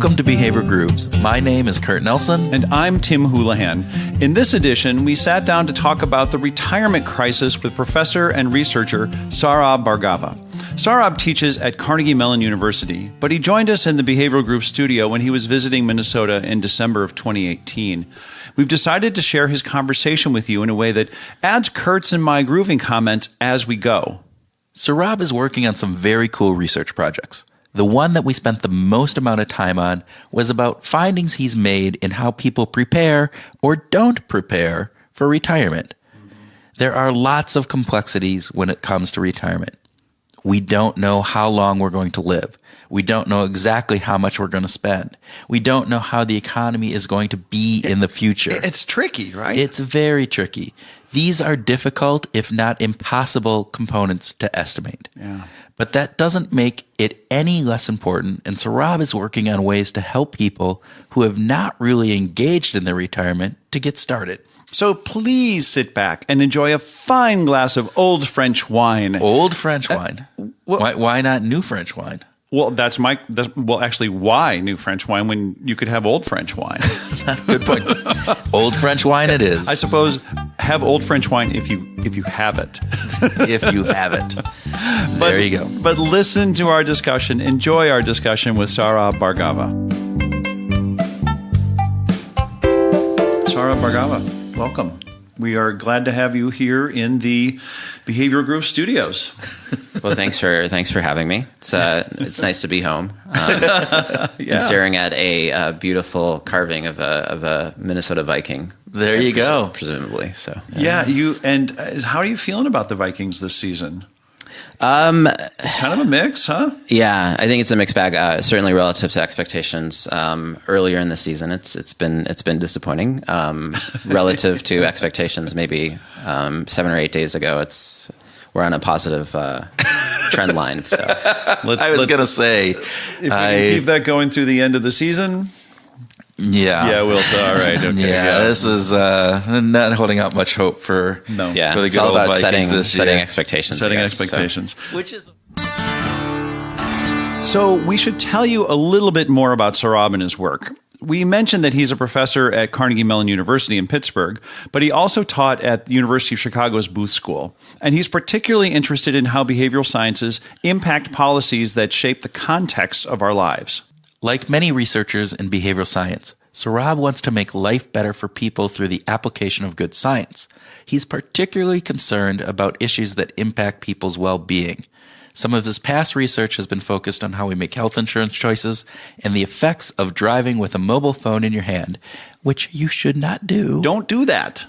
Welcome to Behavior Grooves. My name is Kurt Nelson. And I'm Tim Houlihan. In this edition, we sat down to talk about the retirement crisis with professor and researcher Saurabh Bhargava. Saurabh teaches at Carnegie Mellon University, but he joined us in the Behavioral Groove studio when he was visiting Minnesota in December of 2018. We've decided to share his conversation with you in a way that adds Kurt's and my grooving comments as we go. Saurabh is working on some very cool research projects. The one that we spent the most amount of time on was about findings he's made in how people prepare or don't prepare for retirement. There are lots of complexities when it comes to retirement. We don't know how long we're going to live. We don't know exactly how much we're going to spend. We don't know how the economy is going to be in the future. It's tricky, right? It's very tricky. These are difficult, if not impossible, components to estimate. Yeah. But that doesn't make it any less important, and Saurabh is working on ways to help people who have not really engaged in their retirement to get started. So please sit back and enjoy a fine glass of old French wine. Old French wine? Why not new French wine? Well, actually, why new French wine when you could have old French wine? Good point. Old French wine it is. I suppose have old French wine if you have it. If you have it. There you go. But listen to our discussion. Enjoy our discussion with Saurabh Bhargava. Saurabh Bhargava, welcome. We are glad to have you here in the Behavioral Groove studios. Well, thanks for having me. It's nice to be home. Yeah. And staring at a beautiful carving of a Minnesota Viking. There you go. Presumably. So yeah. How are you feeling about the Vikings this season? It's kind of a mix, huh? Yeah, I think it's a mixed bag. Certainly relative to expectations. Earlier in the season, it's been disappointing. Relative to expectations, maybe 7 or 8 days ago, we're on a positive trend line. So I was going to say, if we can keep that going through the end of the season. Yeah, we'll say, all right. Okay, This is not holding out much hope for for the good it's all old about Vikings setting expectations. Setting expectations. So. So we should tell you a little bit more about Saurabh and his work. We mentioned that he's a professor at Carnegie Mellon University in Pittsburgh, but he also taught at the University of Chicago's Booth School. And he's particularly interested in how behavioral sciences impact policies that shape the context of our lives. Like many researchers in behavioral science, Saurabh wants to make life better for people through the application of good science. He's particularly concerned about issues that impact people's well-being. Some of his past research has been focused on how we make health insurance choices and the effects of driving with a mobile phone in your hand, which you should not do. Don't do that.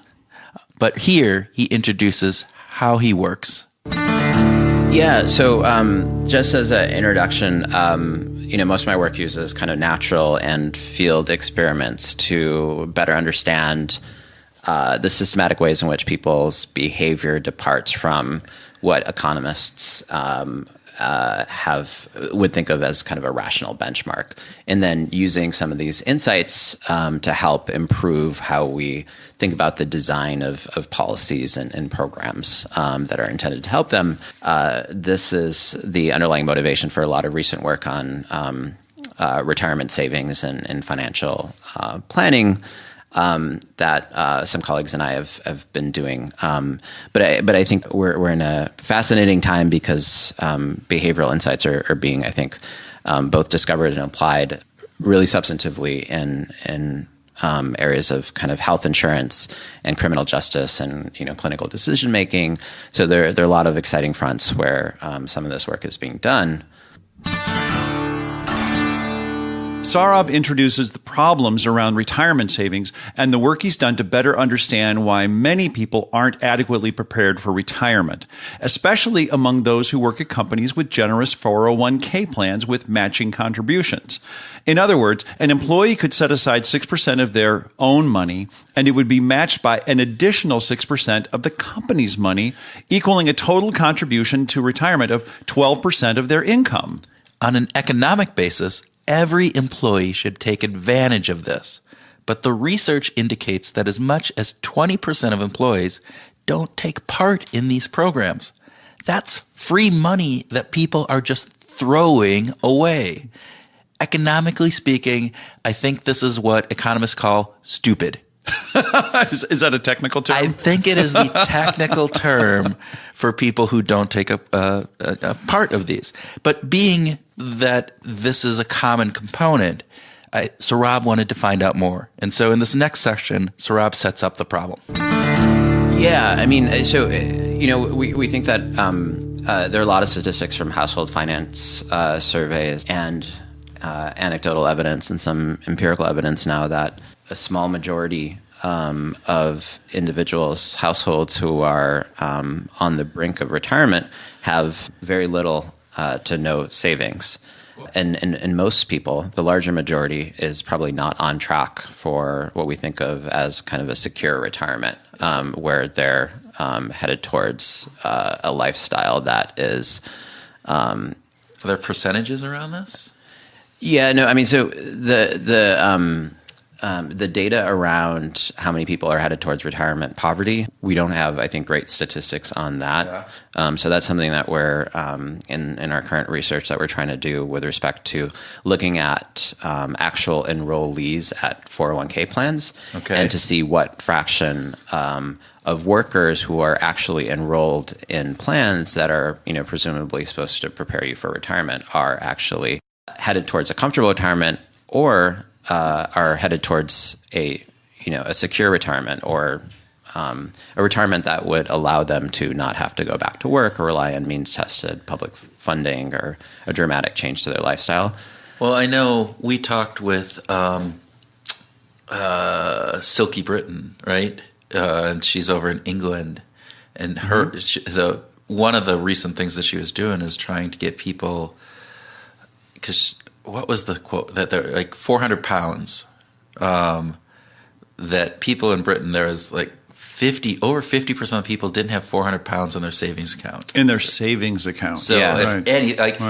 But here he introduces how he works. Yeah, so just as an introduction, most of my work uses kind of natural and field experiments to better understand the systematic ways in which people's behavior departs from what economists would think of as kind of a rational benchmark, and then using some of these insights to help improve how we think about the design of policies and programs that are intended to help them. This is the underlying motivation for a lot of recent work on retirement savings and financial planning that some colleagues and I have been doing. But I think we're in a fascinating time because behavioral insights are being, I think, both discovered and applied really substantively in areas of kind of health insurance and criminal justice and clinical decision making. So there are a lot of exciting fronts where some of this work is being done. Saurabh introduces the problems around retirement savings and the work he's done to better understand why many people aren't adequately prepared for retirement, especially among those who work at companies with generous 401k plans with matching contributions. In other words, an employee could set aside 6% of their own money, and it would be matched by an additional 6% of the company's money, equaling a total contribution to retirement of 12% of their income. On an economic basis, every employee should take advantage of this. But the research indicates that as much as 20% of employees don't take part in these programs. That's free money that people are just throwing away. economically speaking, I think this is what economists call stupid. Is that a technical term? I think it is the technical term for people who don't take a part of these. But being that this is a common component, Saurabh wanted to find out more. And so in this next section, Saurabh sets up the problem. Yeah, I mean, so, we think that there are a lot of statistics from household finance surveys and anecdotal evidence and some empirical evidence now that a small majority of individuals, households who are on the brink of retirement have very little to no savings. And most people, the larger majority, is probably not on track for what we think of as kind of a secure retirement, where they're headed towards a lifestyle that is... Are there percentages around this? Yeah, no, I mean, so the data around how many people are headed towards retirement poverty, we don't have, I think, great statistics on that. Yeah. So that's something that we're, in our current research that we're trying to do with respect to looking at actual enrollees at 401k plans, and to see what fraction of workers who are actually enrolled in plans that are, presumably supposed to prepare you for retirement are actually headed towards a comfortable retirement or are headed towards a secure retirement or a retirement that would allow them to not have to go back to work or rely on means-tested public funding or a dramatic change to their lifestyle. Well, I know we talked with Silky Britton, right? And she's over in England, and one of the recent things that she was doing is trying to get people, because what was the quote, that they're like 400 pounds, that people in Britain, there was like over 50% of people didn't have 400 pounds in their savings account. So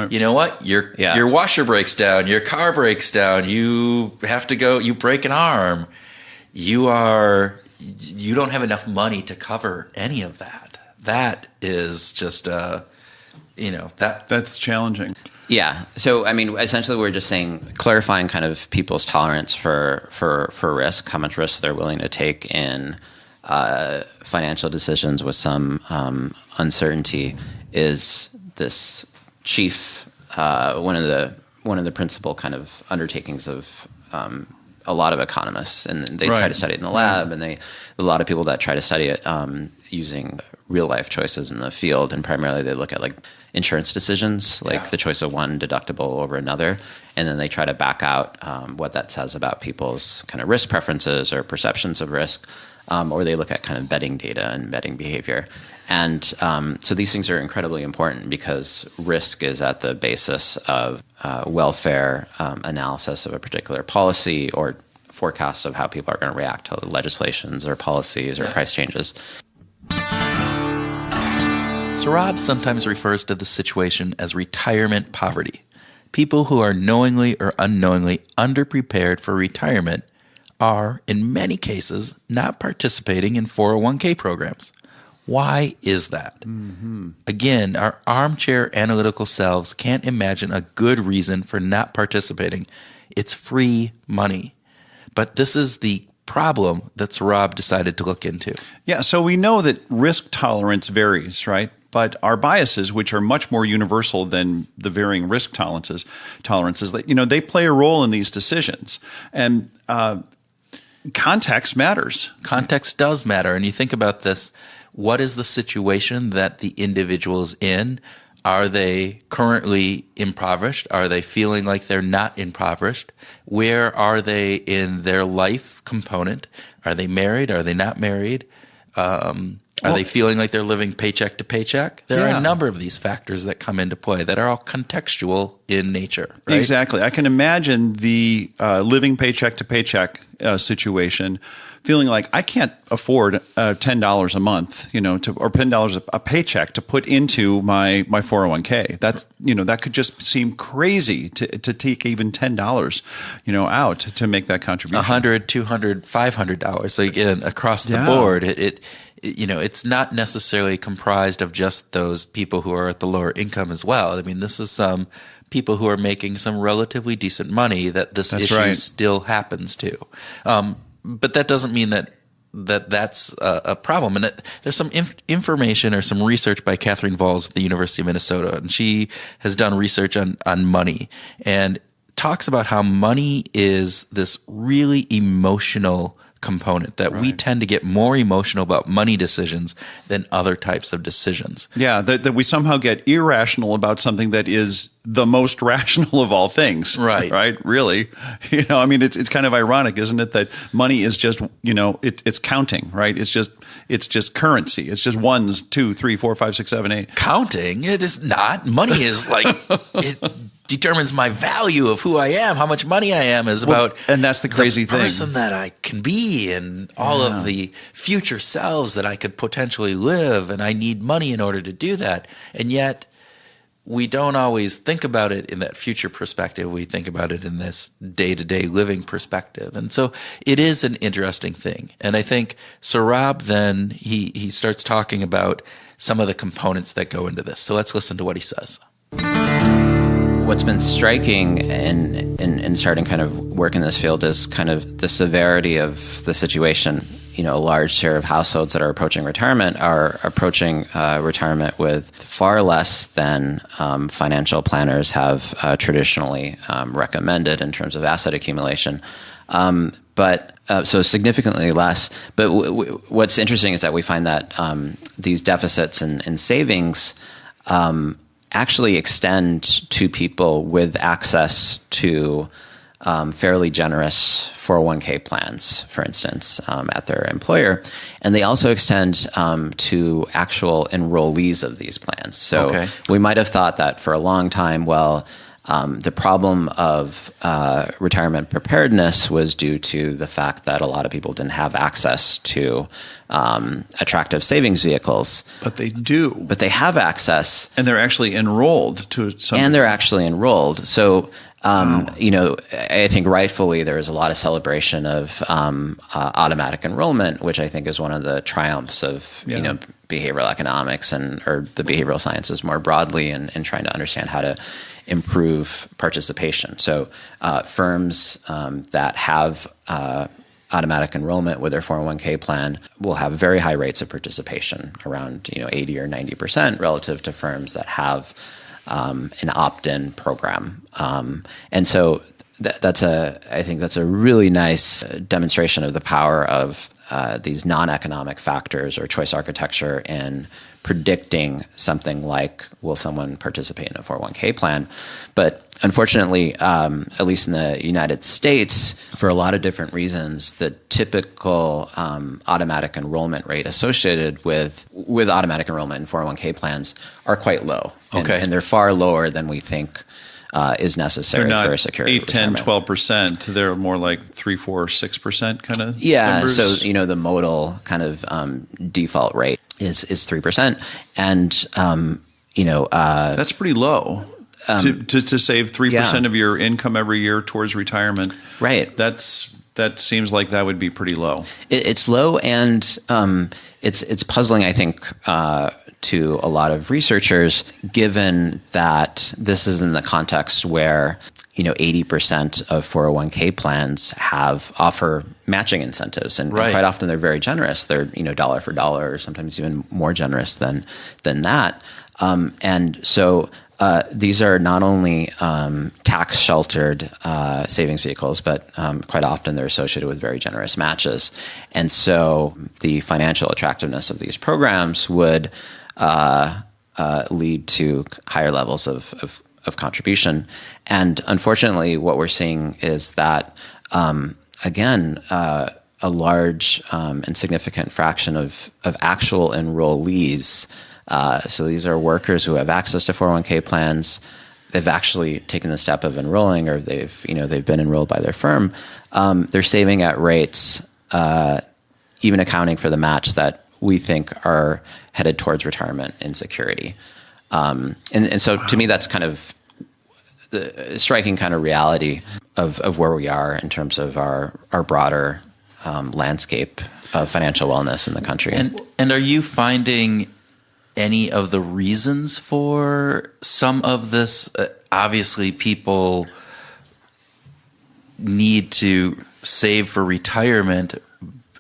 you know what, your washer breaks down, your car breaks down, you have to go, you break an arm, you don't have enough money to cover any of that. That is just that's challenging. Yeah. So, I mean, essentially we're just clarifying kind of people's tolerance for risk, how much risk they're willing to take in financial decisions with some uncertainty is this chief, one of the principal kind of undertakings of a lot of economists, and they try to study it in the lab, and a lot of people that try to study it using real life choices in the field, and primarily they look at like insurance decisions, like the choice of one deductible over another, and then they try to back out what that says about people's kind of risk preferences or perceptions of risk, or they look at kind of betting data and betting behavior. And so these things are incredibly important because risk is at the basis of welfare analysis of a particular policy or forecasts of how people are going to react to legislations or policies or price changes. Saurabh sometimes refers to the situation as retirement poverty. People who are knowingly or unknowingly underprepared for retirement are, in many cases, not participating in 401k programs. Why is that? Mm-hmm. Again, our armchair analytical selves can't imagine a good reason for not participating. It's free money. But this is the problem that Saurabh decided to look into. Yeah, so we know that risk tolerance varies, right? But our biases, which are much more universal than the varying risk tolerances, they play a role in these decisions. And context matters. Context does matter. And you think about this, what is the situation that the individual is in? Are they currently impoverished? Are they feeling like they're not impoverished? Where are they in their life component? Are they married? Are they not married? Are they feeling like they're living paycheck to paycheck? There are a number of these factors that come into play that are all contextual in nature. Right? Exactly. I can imagine the living paycheck to paycheck situation, feeling like I can't afford $10 a month, or $10 a paycheck to put into my 401k. That's that could just seem crazy to take even $10, out to make that contribution. $100, $200, $500. So again, across the board, it's not necessarily comprised of just those people who are at the lower income as well. I mean, this is some people who are making some relatively decent money that this issue still happens to. But that doesn't mean that's a problem. And there's some information or some research by Catherine Valls at the University of Minnesota, and she has done research on money and talks about how money is this really emotional component, that we tend to get more emotional about money decisions than other types of decisions. Yeah, that we somehow get irrational about something that is the most rational of all things. Right. Right? Really. I mean, it's kind of ironic, isn't it, that money is just, it's counting, right? It's just currency. It's just 1, 2, 3, 4, 5, 6, 7, 8. Counting? It is not. Money is like it determines my value of who I am. How much money I am is about, and that's the crazy thing, person that I can be and all of the future selves that I could potentially live. And I need money in order to do that. And yet we don't always think about it in that future perspective. We think about it in this day-to-day living perspective. And so it is an interesting thing. And I think Saurabh then, he starts talking about some of the components that go into this. So let's listen to what he says. What's been striking in starting kind of work in this field is kind of the severity of the situation. A large share of households that are approaching retirement are approaching retirement with far less than financial planners have traditionally recommended in terms of asset accumulation. So significantly less. But what's interesting is that we find that these deficits in savings actually extend to people with access to fairly generous 401k plans, for instance, at their employer. And they also extend to actual enrollees of these plans. So we might have thought that for a long time, the problem of retirement preparedness was due to the fact that a lot of people didn't have access to attractive savings vehicles. But they do. But they have access. And they're actually enrolled to some. And they're actually enrolled. So, I think rightfully there is a lot of celebration of automatic enrollment, which I think is one of the triumphs of behavioral economics or the behavioral sciences more broadly, and trying to understand how to improve participation. So firms that have automatic enrollment with their 401k plan will have very high rates of participation, around 80 or 90% relative to firms that have an opt-in program. And so I think that's a really nice demonstration of the power of these non-economic factors or choice architecture in predicting something like, will someone participate in a 401k plan? But unfortunately, at least in the United States, for a lot of different reasons, the typical automatic enrollment rate associated with automatic enrollment in 401k plans are quite low. And they're far lower than we think is necessary for a secure 8, 10, retirement. 12%. They're more like 3, 4, 6% kind of numbers. So, the modal kind of default rate is 3%. And, that's pretty low. To save 3% of your income every year towards retirement. Right. That seems like that would be pretty low. It's low, and it's puzzling, I think, to a lot of researchers, given that this is in the context where 80% of 401k plans offer matching incentives, and quite often they're very generous. They're dollar for dollar, or sometimes even more generous than that. And so these are not only tax sheltered savings vehicles, but quite often they're associated with very generous matches. And so the financial attractiveness of these programs would lead to higher levels of contribution. And unfortunately, what we're seeing is that, again, a large and significant fraction of actual enrollees, so these are workers who have access to 401k plans, they've actually taken the step of enrolling, or they've been enrolled by their firm, they're saving at rates, even accounting for the match, that we think are headed towards retirement insecurity. And so to me, that's kind of the striking kind of reality of where we are in terms of our broader landscape. financial wellness in the country. And are you finding any of the reasons for some of this? Obviously, people need to save for retirement.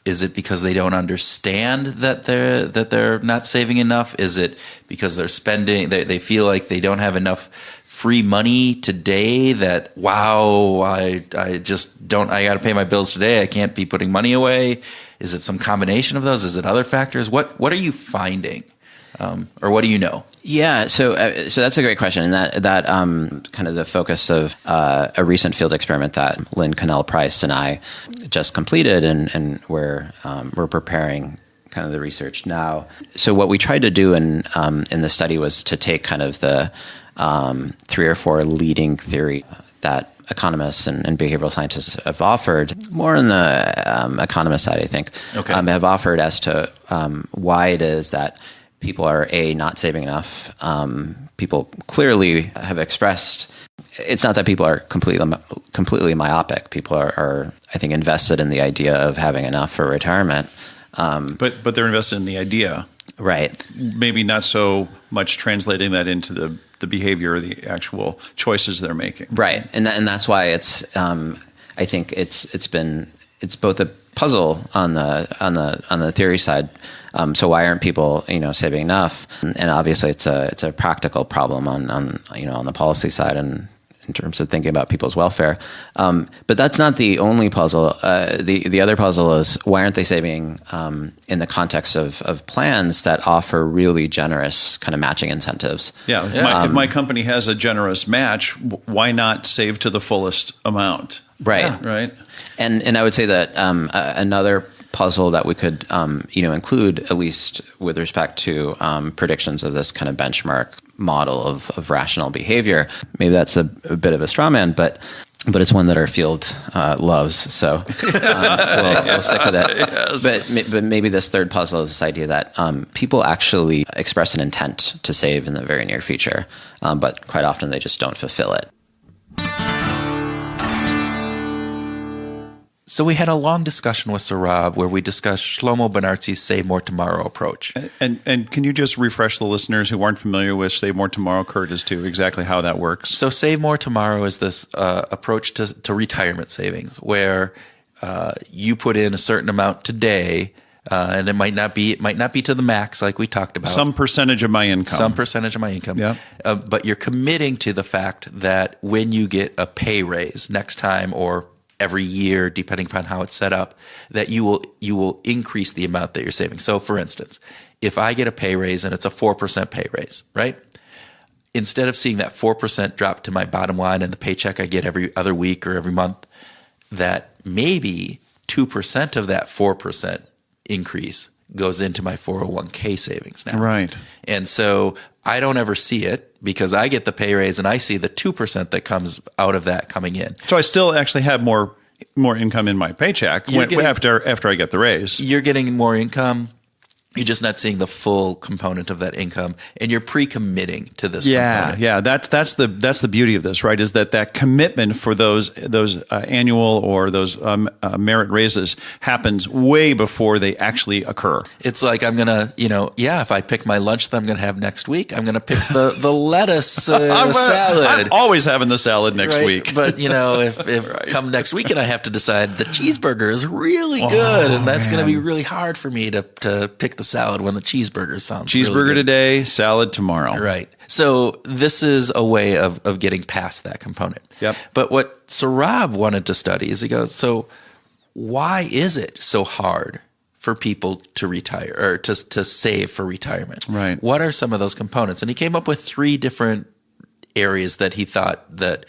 Is it because they don't understand that they're not saving enough? Is it because they're spending? They feel like they don't have enough free money today? That I just don't. I got to pay my bills today. I can't be putting money away. Is it some combination of those? Is it other factors? What are you finding, or what do you know? Yeah, so that's a great question, and that kind of the focus of a recent field experiment that Lynn Connell Price and I just completed, and we're preparing kind of the research now. So what we tried to do in the study was to take kind of the 3 or 4 leading theory that economists and behavioral scientists have offered, more on the economist side, I think, have offered as to why it is that people are not saving enough. People clearly have expressed. It's not that people are completely myopic. People are I think, invested in the idea of having enough for retirement. But they're invested in the idea, right? Maybe not so much translating that into the behavior or the actual choices they're making, right? And that's why it's. I think it's both a puzzle on the theory side. So why aren't people saving enough? And obviously it's a practical problem on the policy side and in terms of thinking about people's welfare. But that's not the only puzzle. The other puzzle is why aren't they saving in the context of plans that offer really generous kind of matching incentives? Yeah. If my company has a generous match, why not save to the fullest amount? Right. Yeah. Right. And I would say that another puzzle that we could include, at least with respect to predictions of this kind of benchmark model of rational behavior. Maybe that's a bit of a straw man, but it's one that our field loves. So we'll stick with it. Yes. But maybe this third puzzle is this idea that people actually express an intent to save in the very near future, but quite often they just don't fulfill it. So we had a long discussion with Saurabh where we discussed Shlomo Benartzi's Save More Tomorrow approach. And can you just refresh the listeners who aren't familiar with Save More Tomorrow, Kurt, as to exactly how that works? So Save More Tomorrow is this approach to retirement savings where you put in a certain amount today, and it might not be to the max like we talked about. Some percentage of my income. Yeah. But you're committing to the fact that when you get a pay raise next time or every year, depending upon how it's set up, that you will increase the amount that you're saving. So, for instance, if I get a pay raise and it's a 4% pay raise, right? Instead of seeing that 4% drop to my bottom line and the paycheck I get every other week or every month, that maybe 2% of that 4% increase goes into my 401k savings now. Right. And so I don't ever see it because I get the pay raise and I see the 2% that comes out of that coming in. So I still actually have more income in my paycheck after I get the raise. You're getting more income. You're just not seeing the full component of that income, and you're pre-committing to this component. Yeah, that's the beauty of this, right? Is that commitment for those annual or those merit raises happens way before they actually occur. It's like I'm gonna, if I pick my lunch that I'm gonna have next week, I'm gonna pick the lettuce salad. I'm always having the salad next week. But if right. Come next week and I have to decide the cheeseburger is really good, and that's gonna be really hard for me to pick the salad when the cheeseburger sounds cheeseburger really good. Today, salad tomorrow. Right. So this is a way of getting past that component. Yep. But what Saurabh wanted to study is he goes, so why is it so hard for people to retire or to save for retirement? Right. What are some of those components? And he came up with 3 different areas that he thought that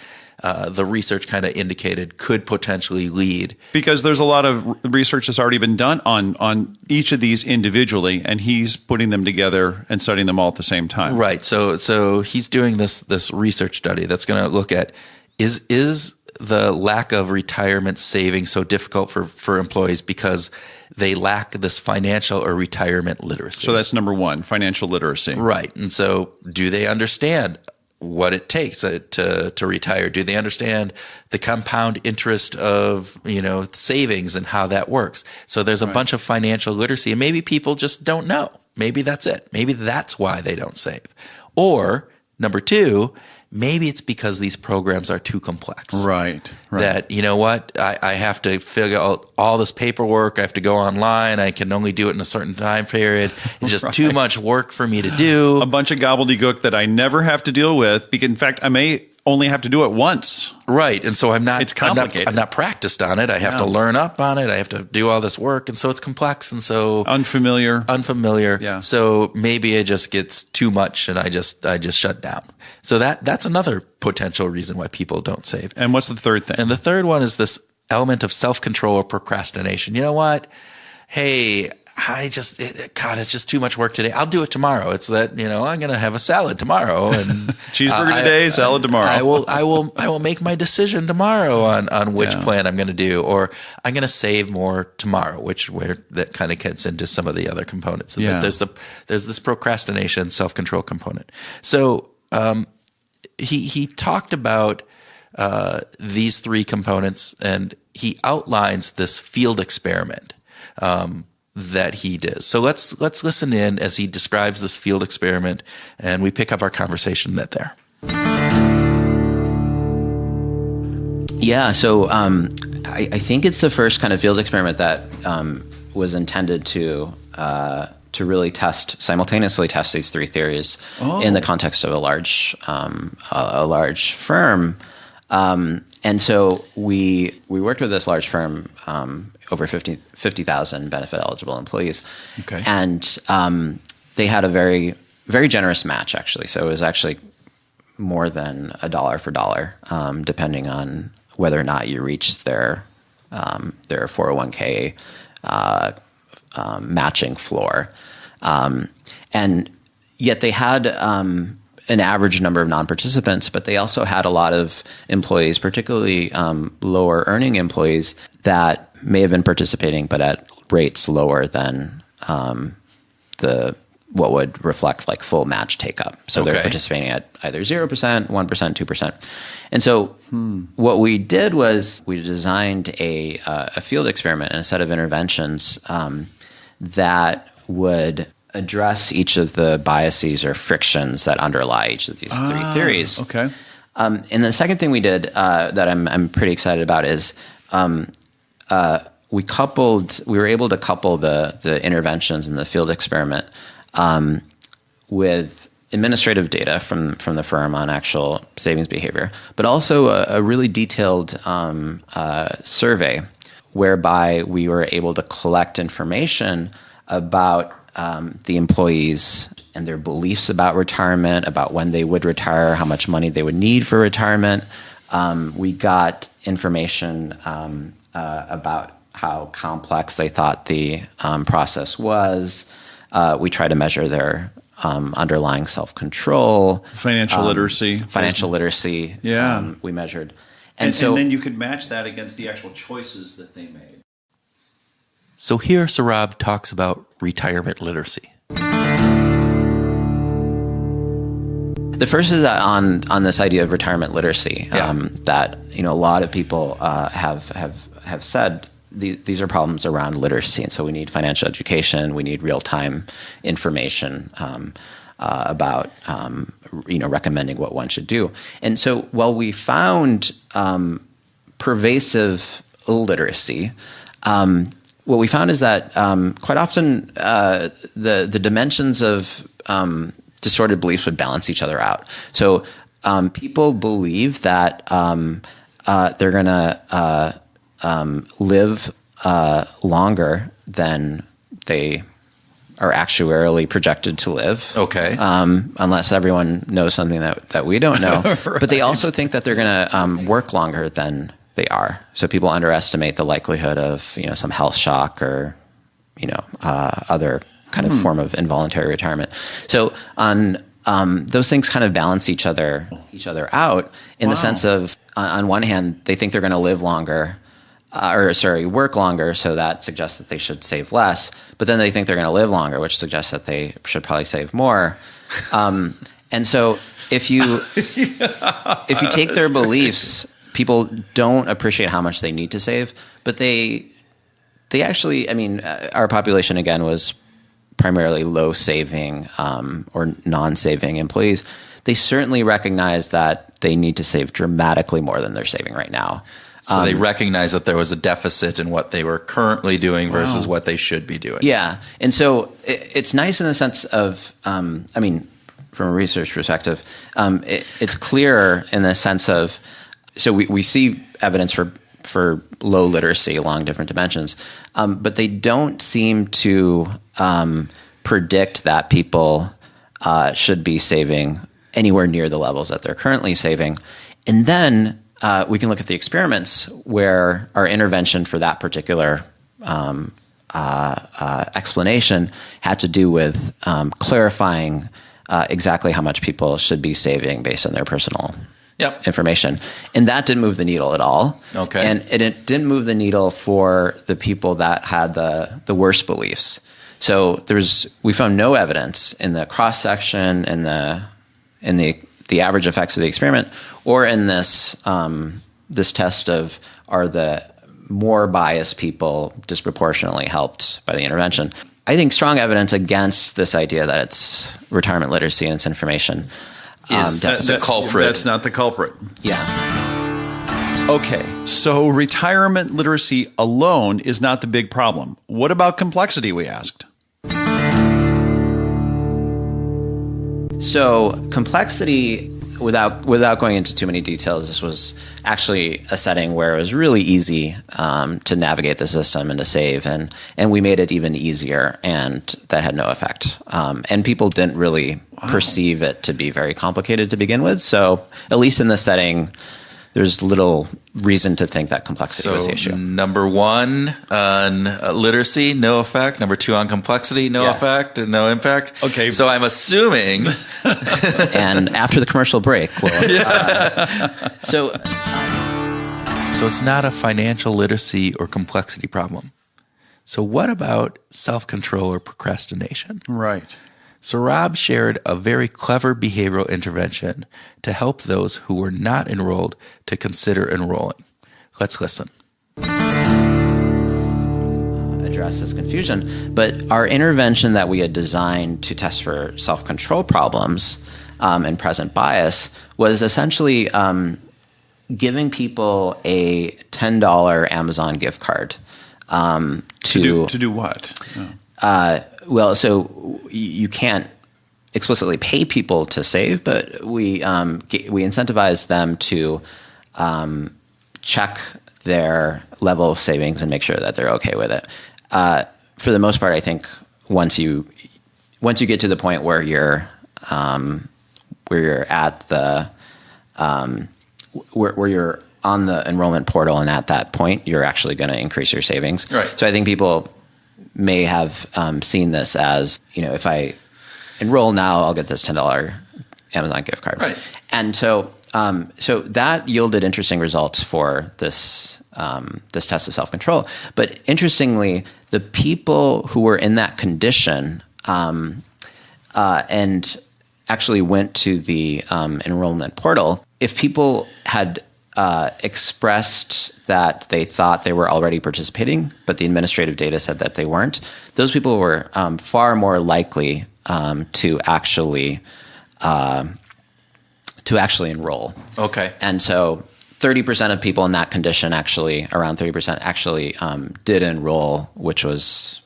the research kind of indicated could potentially lead. Because there's a lot of research that's already been done on each of these individually, and he's putting them together and studying them all at the same time. Right. So he's doing this research study that's going to look at is the lack of retirement saving so difficult for employees because they lack this financial or retirement literacy. So that's number 1, financial literacy. Right. And so do they understand what it takes to retire? Do they understand the compound interest of, savings and how that works? So there's a bunch of financial literacy, and maybe people just don't know. Maybe that's it. Maybe that's why they don't save. Or number two, maybe it's because these programs are too complex. Right. That, I have to figure out all this paperwork. I have to go online. I can only do it in a certain time period. It's just too much work for me to do. A bunch of gobbledygook that I never have to deal with. Because in fact, I may only have to do it once. Right. And so it's complicated. I'm not practiced on it. I have to learn up on it. I have to do all this work. And so it's complex. And so unfamiliar. Yeah. So maybe it just gets too much and I just shut down. So that's another potential reason why people don't save. And what's the third thing? And the third one is this element of self-control or procrastination. You know what? Hey, it's just too much work today. I'll do it tomorrow. It's that, I'm going to have a salad tomorrow and cheeseburger today, salad tomorrow. I will make my decision tomorrow on which plan I'm going to do, or I'm going to save more tomorrow, where that kind of gets into some of the other components. Yeah. There's this procrastination, self-control component. So, he talked about these three components, and he outlines this field experiment that he does. So let's listen in as he describes this field experiment, and we pick up our conversation there. Yeah, so I think it's the first kind of field experiment that was intended to really simultaneously test these three theories in the context of a large firm. And so we worked with this large firm, over 50,000 benefit eligible employees. Okay. And they had a very, very generous match, actually. So it was actually more than $1 for dollar, depending on whether or not you reached their 401k matching floor. And yet they had an average number of non-participants, but they also had a lot of employees, particularly lower earning employees, that may have been participating, but at rates lower than what would reflect like full match take-up. So they're participating at either 0%, 1%, 2%. And so what we did was we designed a field experiment and a set of interventions that would address each of the biases or frictions that underlie each of these three theories. Okay. And the second thing we did that I'm pretty excited about is we were able to couple the interventions in the field experiment with administrative data from the firm on actual savings behavior, but also a really detailed survey whereby we were able to collect information about the employees and their beliefs about retirement, about when they would retire, how much money they would need for retirement. We got information about how complex they thought the process was. We tried to measure their underlying self-control. Financial literacy. Yeah. We measured. And then you could match that against the actual choices that they made. So here Saurabh talks about retirement literacy. The first is that on this idea of retirement literacy, that a lot of people have said these are problems around literacy, and so we need financial education, we need real-time information about recommending what one should do. And so while we found pervasive illiteracy, what we found is that quite often the dimensions of distorted beliefs would balance each other out. So people believe that they're going to live longer than they are actuarially projected to live. Okay. Unless everyone knows something that we don't know. Right. But they also think that they're going to work longer than they are. So people underestimate the likelihood of some health shock or other kind of form of involuntary retirement. So on those things kind of balance each other out in the sense of on one hand they think they're going to live longer. Work longer, so that suggests that they should save less. But then they think they're going to live longer, which suggests that they should probably save more. And And so if you take their beliefs, people don't appreciate how much they need to save, but they actually, I mean, our population again was primarily low saving or non-saving employees. They certainly recognize that they need to save dramatically more than they're saving right now. So they recognize that there was a deficit in what they were currently doing versus what they should be doing. Yeah. And so it's nice in the sense of, I mean, from a research perspective, it's clear in the sense of, so we see evidence for low literacy along different dimensions, but they don't seem to predict that people should be saving anywhere near the levels that they're currently saving. And then we can look at the experiments where our intervention for that particular explanation had to do with clarifying exactly how much people should be saving based on their personal information. And that didn't move the needle at all. Okay. And it didn't move the needle for the people that had the worst beliefs. So we found no evidence in the cross-section and the average effects of the experiment, or in this test of are the more biased people disproportionately helped by the intervention. I think strong evidence against this idea that it's retirement literacy and its information is the culprit. That's not the culprit. Yeah. Okay, so retirement literacy alone is not the big problem. What about complexity, we asked? So complexity, without going into too many details, this was actually a setting where it was really easy to navigate the system and to save, and we made it even easier, and that had no effect. And people didn't really perceive it to be very complicated to begin with. So at least in this setting, there's little reason to think that complexity was the issue. Number one on literacy, no effect. Number two on complexity, no effect and no impact. Okay. So I'm assuming. And after the commercial break, so it's not a financial literacy or complexity problem. So what about self-control or procrastination? Right. Saurabh shared a very clever behavioral intervention to help those who were not enrolled to consider enrolling. Let's listen. Address this confusion, but our intervention that we had designed to test for self-control problems and present bias was essentially giving people a $10 Amazon gift card to do what? Oh. Well, so you can't explicitly pay people to save, but we incentivize them to check their level of savings and make sure that they're okay with it. For the most part, I think once you get to the point where you're at the where you're on the enrollment portal, and at that point, you're actually going to increase your savings. Right. So I think people may have seen this as, if I enroll now, I'll get this $10 Amazon gift card. Right. And so that yielded interesting results for this test of self-control. But interestingly, the people who were in that condition and actually went to the enrollment portal, if people had expressed that they thought they were already participating, but the administrative data said that they weren't, those people were far more likely to actually enroll. Okay. And so 30% of people in that condition around 30% actually did enroll, which was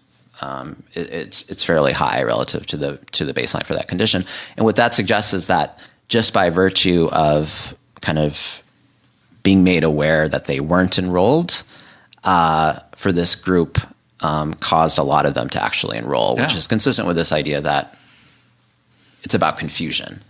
it's fairly high relative to the baseline for that condition. And what that suggests is that just by virtue of kind of being made aware that they weren't enrolled for this group caused a lot of them to actually enroll, which is consistent with this idea that it's about confusion.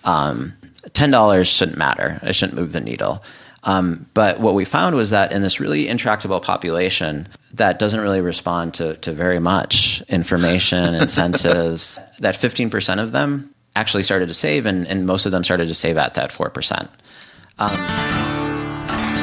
$10 shouldn't matter. It shouldn't move the needle. But what we found was that in this really intractable population that doesn't really respond to very much information, incentives, that 15% of them actually started to save, and most of them started to save at that 4%.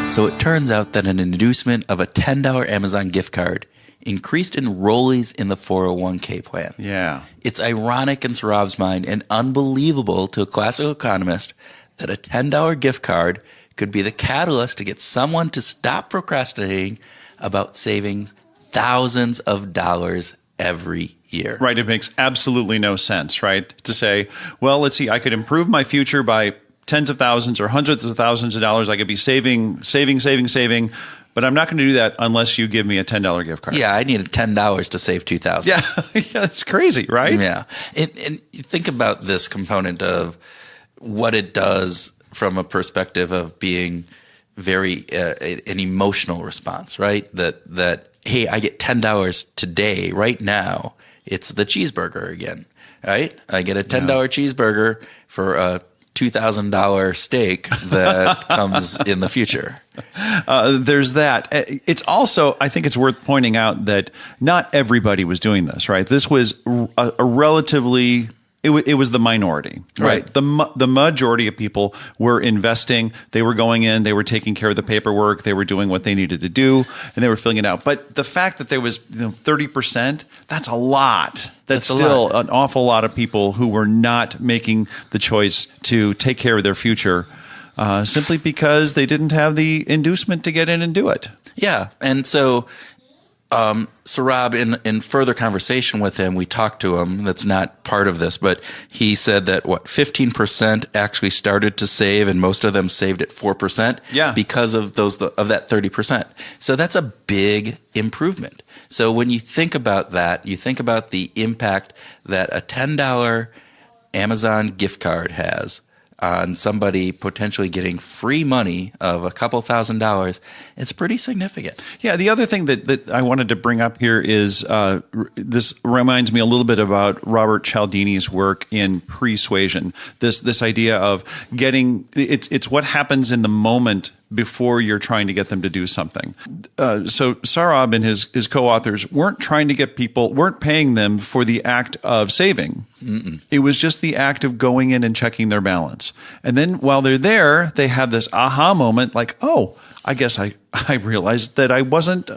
So it turns out that an inducement of a $10 Amazon gift card increased enrollees in the 401k plan. Yeah. It's ironic in Saurabh's mind and unbelievable to a classical economist that a $10 gift card could be the catalyst to get someone to stop procrastinating about saving thousands of dollars every year. Right. It makes absolutely no sense, right? To say, well, let's see, I could improve my future by tens of thousands or hundreds of thousands of dollars. I could be saving, but I'm not going to do that unless you give me a $10 gift card. Yeah, I need $10 to save $2,000. Yeah, it's crazy, right? Yeah. And you think about this component of what it does from a perspective of being very an emotional response, right? That hey, I get $10 today, right now. It's the cheeseburger again, right? I get a $10 cheeseburger for a $2,000 steak that comes in the future. There's that. It's also, I think it's worth pointing out that not everybody was doing this, right? This was a relatively, it was the minority, right? The majority of people were investing. They were going in, they were taking care of the paperwork, they were doing what they needed to do, and they were filling it out. But the fact that there was 30%, that's a lot. That's still an awful lot of people who were not making the choice to take care of their future simply because they didn't have the inducement to get in and do it. Yeah. And so Saurabh, in further conversation with him, we talked to him. That's not part of this, but he said that 15% actually started to save, and most of them saved at 4%. Yeah. Because of that 30%. So that's a big improvement. So when you think about that, you think about the impact that a $10 Amazon gift card has on somebody potentially getting free money of a couple $1,000s, it's pretty significant. Yeah, the other thing that I wanted to bring up here is this reminds me a little bit about Robert Cialdini's work in persuasion. This idea of getting it's what happens in the moment before you're trying to get them to do something. So Saurabh and his co-authors weren't paying them for the act of saving. Mm-mm. It was just the act of going in and checking their balance. And then while they're there, they have this aha moment like, oh, I guess I realized that I wasn't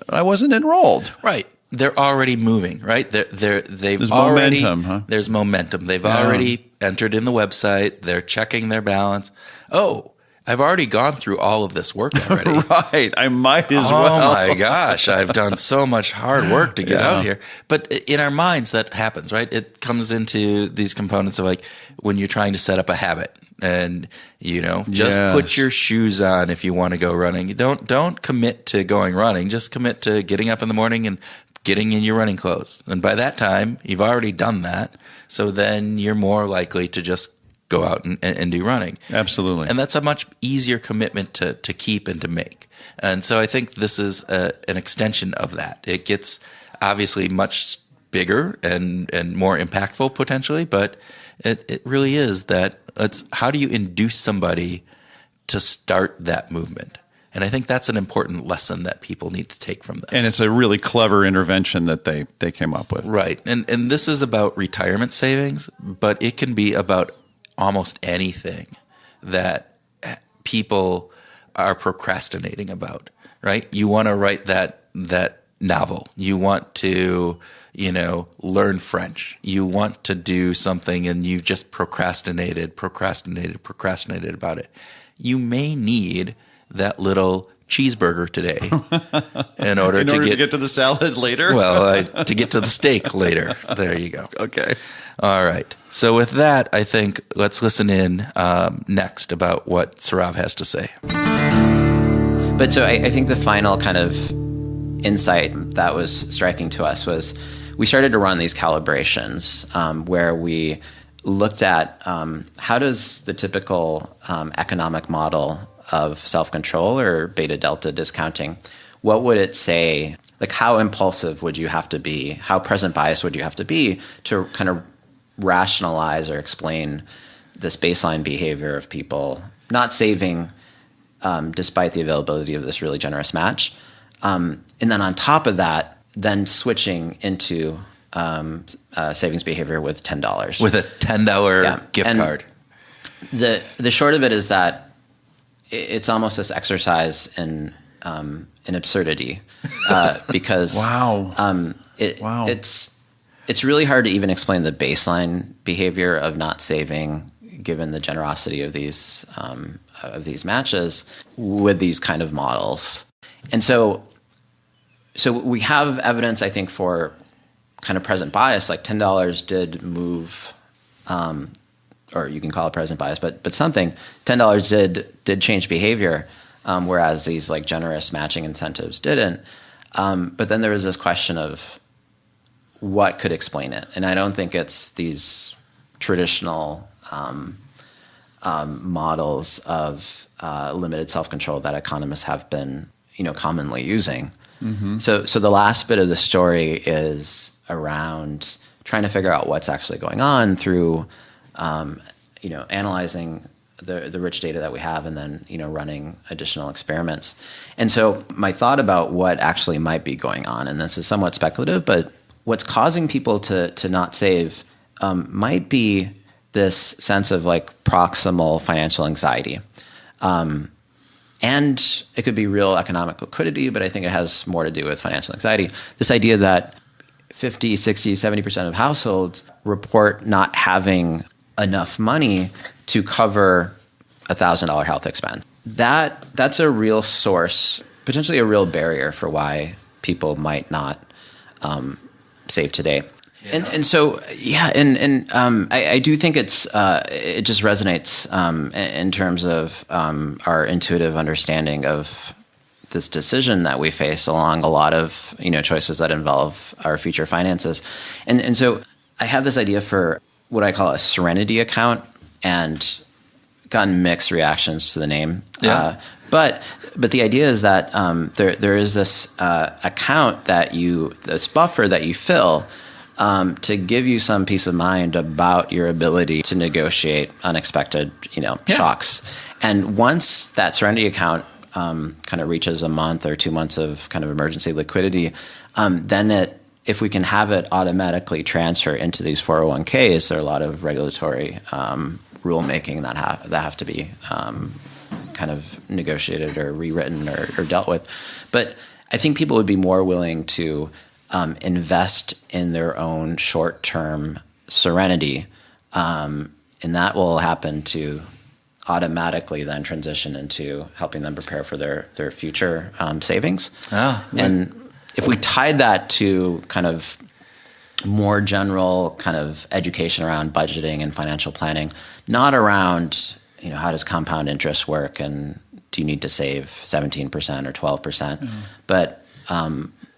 enrolled. Right. They're already moving, right? There's momentum, huh? There's momentum. They've already entered in the website. They're checking their balance. Oh, I've already gone through all of this work already. Right. I might as well. Oh my gosh. I've done so much hard work to get out here. But in our minds, that happens, right? It comes into these components of like when you're trying to set up a habit and, just put your shoes on if you want to go running. You don't commit to going running. Just commit to getting up in the morning and getting in your running clothes. And by that time, you've already done that. So then you're more likely to just go out and do running. Absolutely. And that's a much easier commitment to keep and to make. And so I think this is an extension of that. It gets obviously much bigger and more impactful potentially, but it really is that it's how do you induce somebody to start that movement? And I think that's an important lesson that people need to take from this. And it's a really clever intervention that they came up with. Right. And this is about retirement savings, but it can be about almost anything that people are procrastinating about, right? You want to write that novel. You want to, learn French. You want to do something and you've just procrastinated about it. You may need that little cheeseburger today in order to get to the salad later. Well, to get to the steak later. There you go. Okay. All right. So with that, I think let's listen in next about what Saurabh has to say. But so I think the final kind of insight that was striking to us was we started to run these calibrations where we looked at how does the typical economic model of self-control or beta delta discounting, what would it say? Like how impulsive would you have to be? How present bias would you have to be to kind of rationalize or explain this baseline behavior of people not saving despite the availability of this really generous match? And then on top of that, then switching into savings behavior with $10. With a $10 gift card. The short of it is that it's almost this exercise in an absurdity because Wow. it's really hard to even explain the baseline behavior of not saving, given the generosity of these matches with these kind of models. And so we have evidence, I think, for kind of present bias, like $10 did move, or you can call it present bias, but something, $10 did change behavior, whereas these like generous matching incentives didn't. But then there was this question of what could explain it. And I don't think it's these traditional models of limited self-control that economists have been, commonly using. Mm-hmm. So the last bit of the story is around trying to figure out what's actually going on through, analyzing the rich data that we have and then, running additional experiments. And so my thought about what actually might be going on, and this is somewhat speculative, but what's causing people to not save might be this sense of like proximal financial anxiety. And it could be real economic liquidity, but I think it has more to do with financial anxiety. This idea that 50, 60, 70% of households report not having enough money to cover a $1,000 health expense. That's a real source, potentially a real barrier for why people might not save today. Yeah. And so, yeah, I do think it just resonates in terms of our intuitive understanding of this decision that we face along a lot of choices that involve our future finances. And so I have this idea for what I call a Serenity account, and gotten mixed reactions to the name. Yeah. But the idea is that there is this account this buffer that you fill to give you some peace of mind about your ability to negotiate unexpected, shocks. And once that Serenity account kind of reaches a month or 2 months of kind of emergency liquidity, then if we can have it automatically transfer into these 401ks, there are a lot of regulatory rulemaking that have to be kind of negotiated or rewritten or dealt with. But I think people would be more willing to invest in their own short-term serenity, and that will happen to automatically then transition into helping them prepare for their future savings. Oh, right. And if we tied that to kind of more general kind of education around budgeting and financial planning, not around, how does compound interest work and do you need to save 17% or 12%, but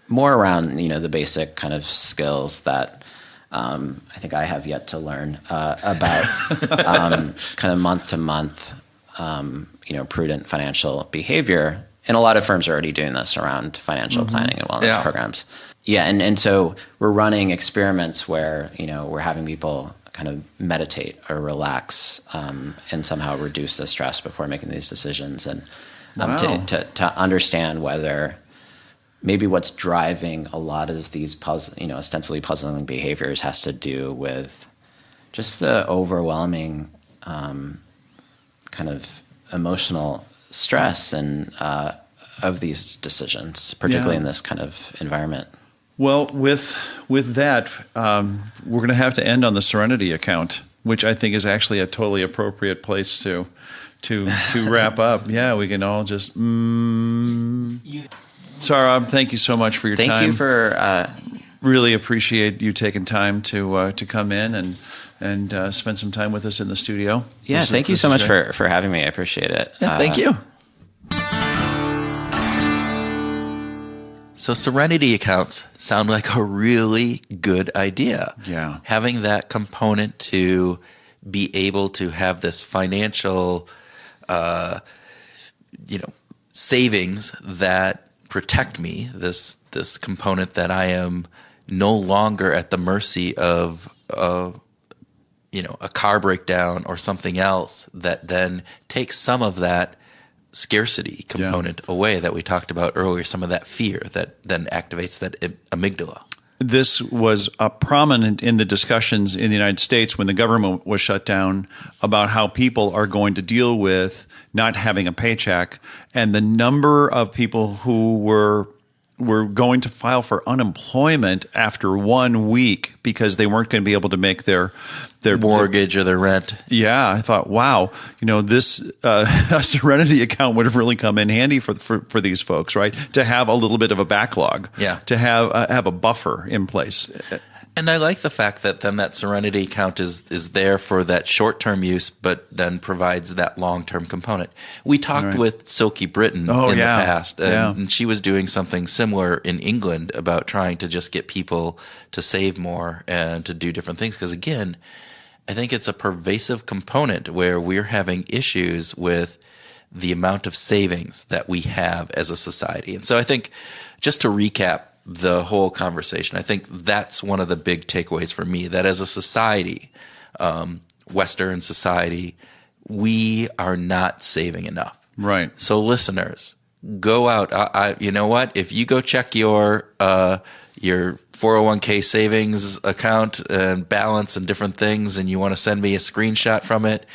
more around, the basic kind of skills that I think I have yet to learn about kind of month to month, prudent financial behavior. And a lot of firms are already doing this around financial planning and wellness programs. Yeah, and so we're running experiments where, we're having people kind of meditate or relax and somehow reduce the stress before making these decisions, and to understand whether maybe what's driving a lot of these ostensibly puzzling behaviors has to do with just the overwhelming kind of emotional stress and of these decisions, particularly in this kind of environment. Well, with that, we're going to have to end on the Serenity account, which I think is actually a totally appropriate place to wrap up. Yeah, we can all just. Saurabh, thank you so much for your time. Thank you for. Really appreciate you taking time to come in and spend some time with us in the studio. Yeah, thank you so much for having me. I appreciate it. Yeah, thank you. So Serenity accounts sound like a really good idea. Yeah. Having that component to be able to have this financial, savings that protect me, this component that I am no longer at the mercy of, a car breakdown or something else that then takes some of that scarcity component away that we talked about earlier, some of that fear that then activates that amygdala. this was prominent in the discussions in the United States when the government was shut down about how people are going to deal with not having a paycheck, and the number of people who were going to file for unemployment after 1 week because they weren't going to be able to make their mortgage or their rent. Yeah, I thought, wow, this a Serenity account would have really come in handy for these folks, right? To have a little bit of a backlog, to have a buffer in place. And I like the fact that then that Serenity account is there for that short-term use, but then provides that long-term component. We talked with Silky Britton in the past, and she was doing something similar in England about trying to just get people to save more and to do different things. Because again, I think it's a pervasive component where we're having issues with the amount of savings that we have as a society. And so I think, just to recap the whole conversation, I think that's one of the big takeaways for me, that as a society, Western society, we are not saving enough. Right. So listeners, go out. You know what? If you go check your 401k savings account and balance and different things, and you want to send me a screenshot from it,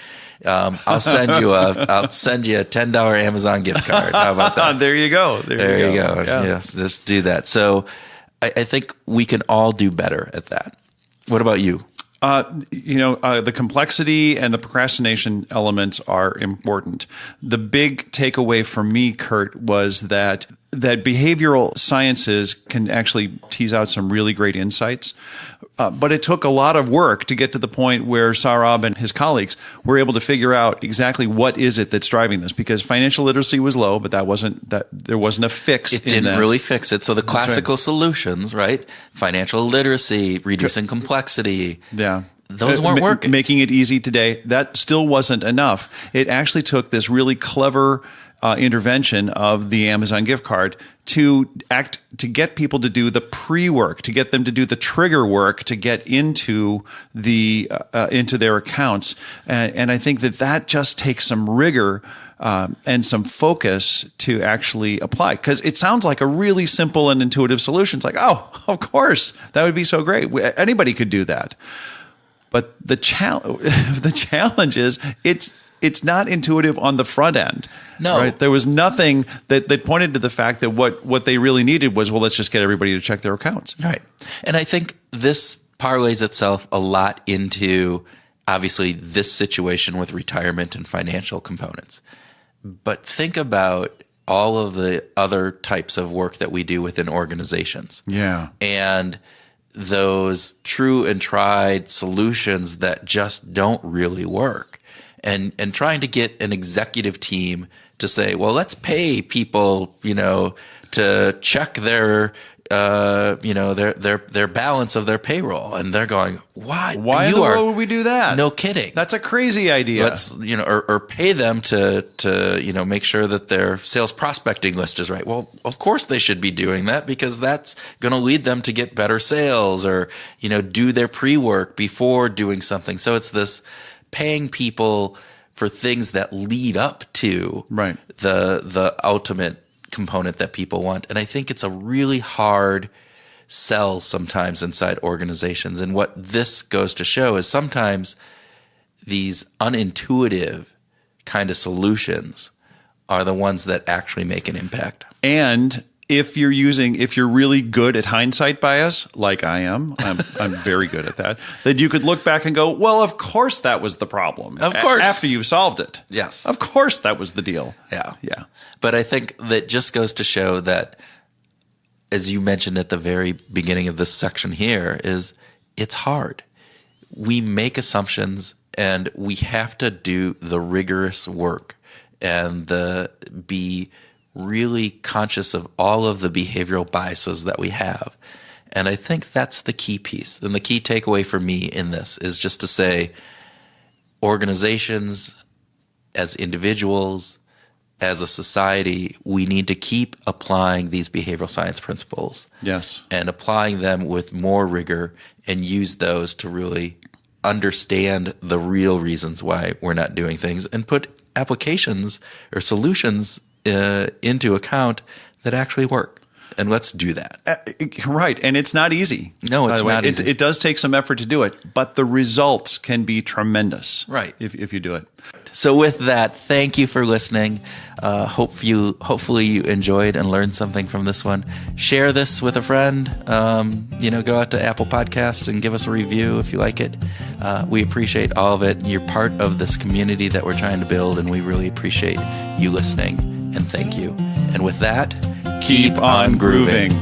I'll send you a $10 Amazon gift card. How about that? There you go. There you go. Yeah. Yes, just do that. So I think we can all do better at that. What about you? The complexity and the procrastination elements are important. The big takeaway for me, Kurt, was that behavioral sciences can actually tease out some really great insights. But it took a lot of work to get to the point where Saurabh and his colleagues were able to figure out exactly what is it that's driving this. Because financial literacy was low, but there wasn't a fix. It didn't really fix it. So the classical solutions, right? Financial literacy, reducing complexity. Yeah. Those weren't working. Making it easy today, that still wasn't enough. It actually took this really clever intervention of the Amazon gift card to get people to do the pre-work, to get them to do the trigger work, to get into their accounts, and I think that just takes some rigor and some focus to actually apply, because it sounds like a really simple and intuitive solution. It's like, oh, of course, that would be so great. Anybody could do that. But the challenge is it's not intuitive on the front end. No. Right? There was nothing that pointed to the fact that what they really needed was, well, let's just get everybody to check their accounts. Right. And I think this parlays itself a lot into, obviously, this situation with retirement and financial components. But think about all of the other types of work that we do within organizations. Yeah. And those true and tried solutions that just don't really work. And trying to get an executive team to say, well, let's pay people, to check their balance of their payroll. And they're going, why in the world would we do that? No kidding. That's a crazy idea. Let's, or pay them to make sure that their sales prospecting list is right. Well, of course they should be doing that, because that's going to lead them to get better sales, or, do their pre-work before doing something. So it's this paying people for things that lead up to the ultimate component that people want. And I think it's a really hard sell sometimes inside organizations. And what this goes to show is sometimes these unintuitive kind of solutions are the ones that actually make an impact. And if you're really good at hindsight bias, like I am, I'm very good at that, then you could look back and go, well, of course that was the problem. Of course. After you've solved it. Yes. Of course that was the deal. Yeah. Yeah. But I think that just goes to show that, as you mentioned at the very beginning of this section here, is it's hard. We make assumptions, and we have to do the rigorous work and be really conscious of all of the behavioral biases that we have. And I think that's the key piece. And the key takeaway for me in this is just to say, organizations, as individuals, as a society, we need to keep applying these behavioral science principles. Yes. And applying them with more rigor, and use those to really understand the real reasons why we're not doing things, and put applications or solutions into account that actually work. And let's do that. Right. And it's not easy. No, it's not easy. It does take some effort to do it, but the results can be tremendous. Right. If you do it. So with that, thank you for listening. Hopefully you enjoyed and learned something from this one. Share this with a friend. Go out to Apple Podcast and give us a review if you like it. We appreciate all of it. You're part of this community that we're trying to build, and we really appreciate you listening. And thank you. And with that, keep on grooving.